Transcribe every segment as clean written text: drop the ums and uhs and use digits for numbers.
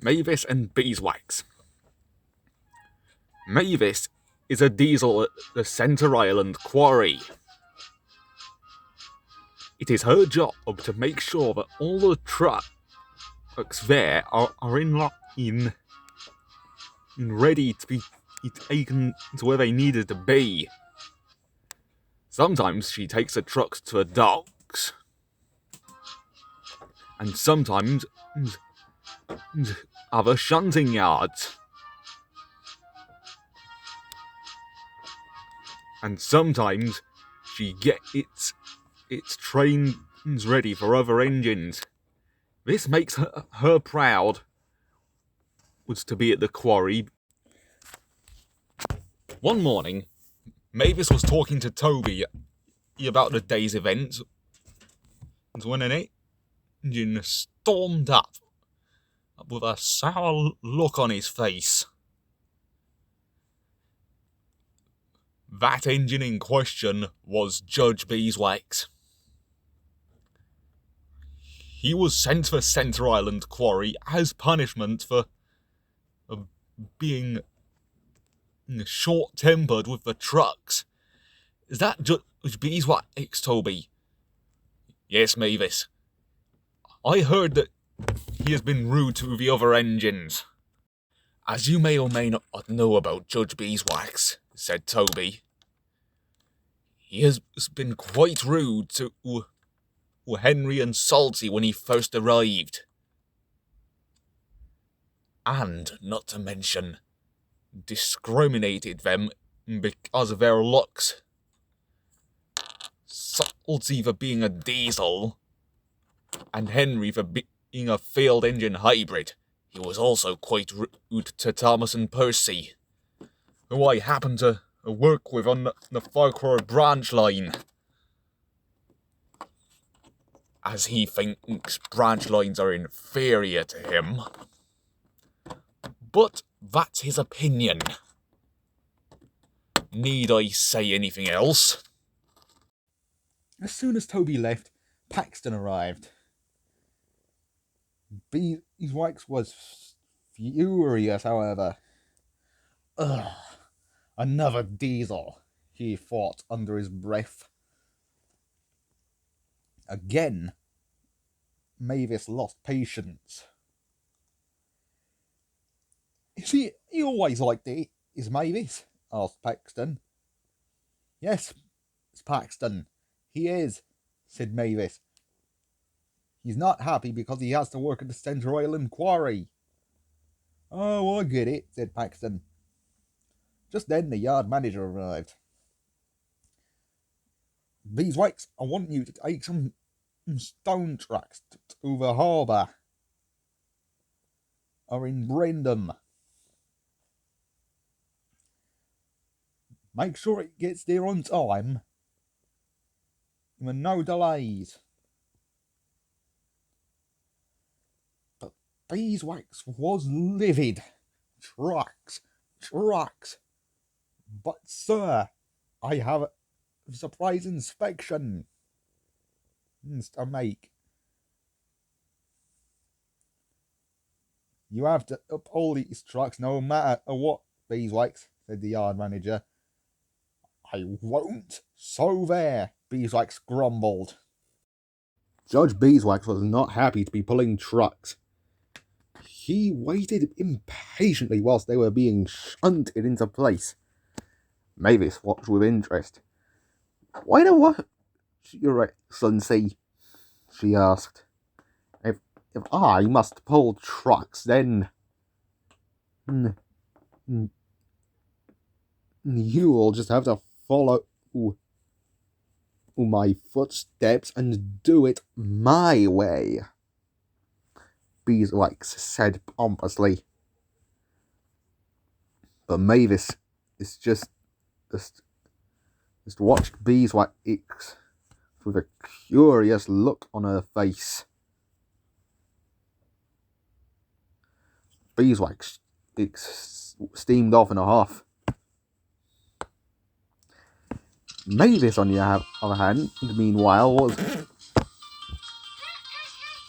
Mavis and Beeswax. Mavis is a diesel at the Centre Island quarry. It is her job to make sure that all the trucks there are in line and ready to be taken to where they needed to be. Sometimes she takes the trucks to the docks, and sometimes other shunting yards. And sometimes she gets its trains ready for other engines. This makes her proud was to be at the quarry. One morning, Mavis was talking to Toby about the day's events when an engine stormed up with a sour look on his face. That engine in question was Judge Beeswax. He was sent to the Centre Island quarry as punishment for being short-tempered with the trucks. Is that Judge Beeswax, Toby? Yes, Mavis. I heard that he has been rude to the other engines. As you may or may not know about Judge Beeswax, said Toby, he has been quite rude to Henry and Salty when he first arrived. And, not to mention, discriminated them because of their looks. Salty for being a diesel, and Henry for being a failed engine hybrid. He was also quite rude to Thomas and Percy, who I happen to work with on the Farquhar branch line, as he thinks branch lines are inferior to him. But that's his opinion. Need I say anything else? As soon as Toby left, Paxton arrived. Beeswax was furious, however. Ugh, another diesel, he thought under his breath. Again, Mavis lost patience. Is he always like this, is Mavis? Asked Paxton. Yes, it's Paxton. He is, said Mavis. He's not happy because he has to work at the Centre Island quarry. Oh, I get it, said Paxton. Just then the yard manager arrived. Beeswax, I want you to take some stone trucks to the harbour. Or in Brendam. Make sure it gets there on time. With no delays. But Beeswax was livid. Trucks. But, sir, I have a surprise inspection to make. You have to uphold these trucks no matter what, Beeswax, said the yard manager. I won't. So there, Beeswax grumbled. Judge Beeswax was not happy to be pulling trucks. He waited impatiently whilst they were being shunted into place. Mavis watched with interest. Why do what, Your Excellency? She asked. If I must pull trucks, then you'll just have to follow my footsteps and do it my way, Beeswax said pompously. But Mavis is just watched Beeswax with a curious look on her face. Beeswax steamed off in a huff. Mavis, on the other hand, meanwhile, was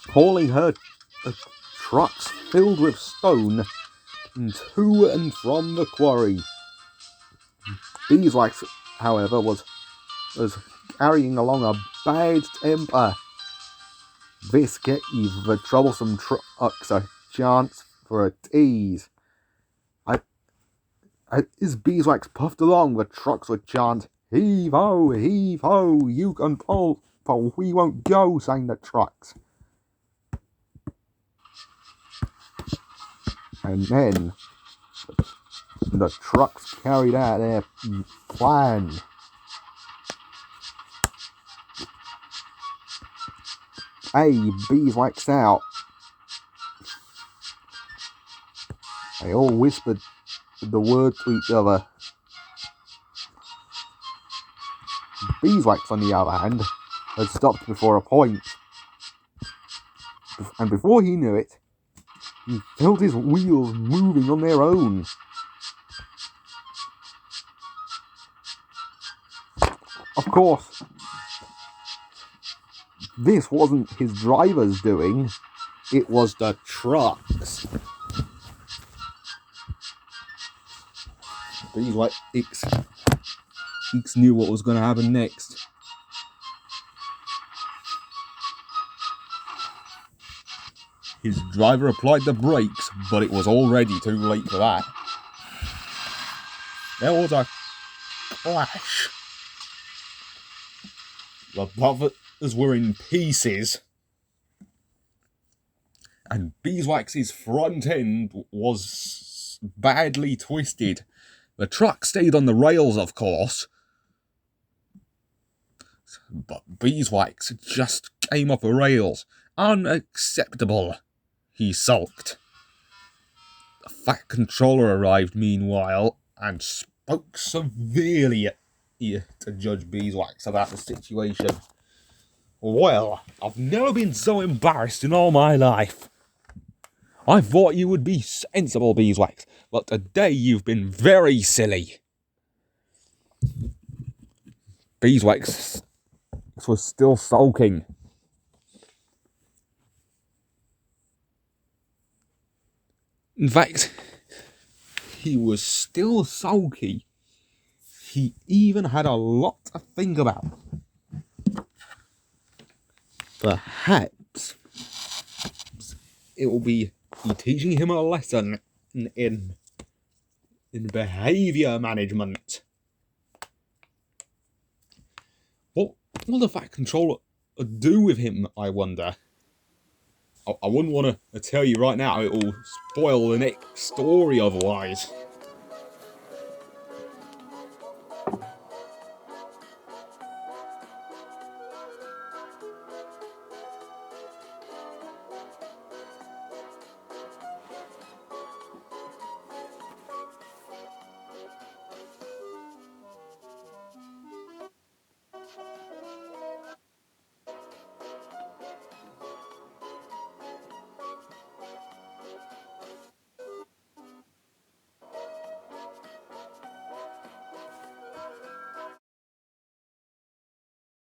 hauling her trucks filled with stone to and from the quarry. Beeswax, however, was carrying along a bad temper. This gave the troublesome trucks a chance for a tease. As Beeswax puffed along, the trucks would chant, "Heave-ho, heave-ho, you can pull, but we won't go," sang the trucks. And then the trucks carried out their plan. Beeswax out. They all whispered the word to each other. Beeswax, on the other hand, had stopped before a point. And before he knew it, he felt his wheels moving on their own. Of course, this wasn't his driver's doing, it was the truck's. Beeswax knew what was going to happen next. His driver applied the brakes, but it was already too late for that. There was a clash. The buffers were in pieces, and Beeswax's front end was badly twisted. The truck stayed on the rails, of course, but Beeswax just came off the rails. Unacceptable, he sulked. The Fat Controller arrived meanwhile and spoke severely to Judge Beeswax about the situation. "Well, I've never been so embarrassed in all my life. I thought you would be sensible, Beeswax, but today you've been very silly." Beeswax was still sulking. In fact, he was still sulky. He even had a lot to think about. Perhaps it will be teaching him a lesson in behaviour management. What will the Fat Controller do with him, I wonder? I wouldn't want to tell you right now, it will spoil the next story otherwise.